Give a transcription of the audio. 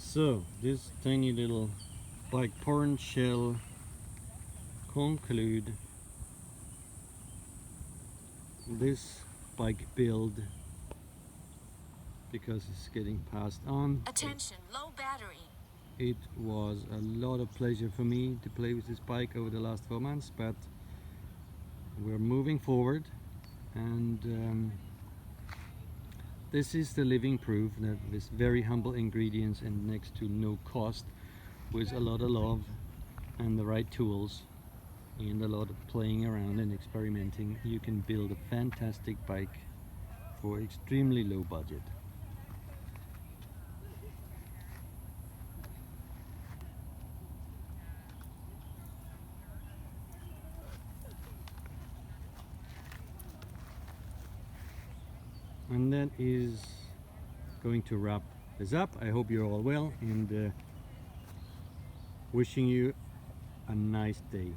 So this tiny little bike porn shall conclude this bike build because it's getting passed on. Attention, low battery. It was a lot of pleasure for me to play with this bike over the last 4 months, but we're moving forward, and this is the living proof that with very humble ingredients and next to no cost, with a lot of love and the right tools and a lot of playing around and experimenting, you can build a fantastic bike for extremely low budget. And that is going to wrap this up. I hope you're all well, and wishing you a nice day.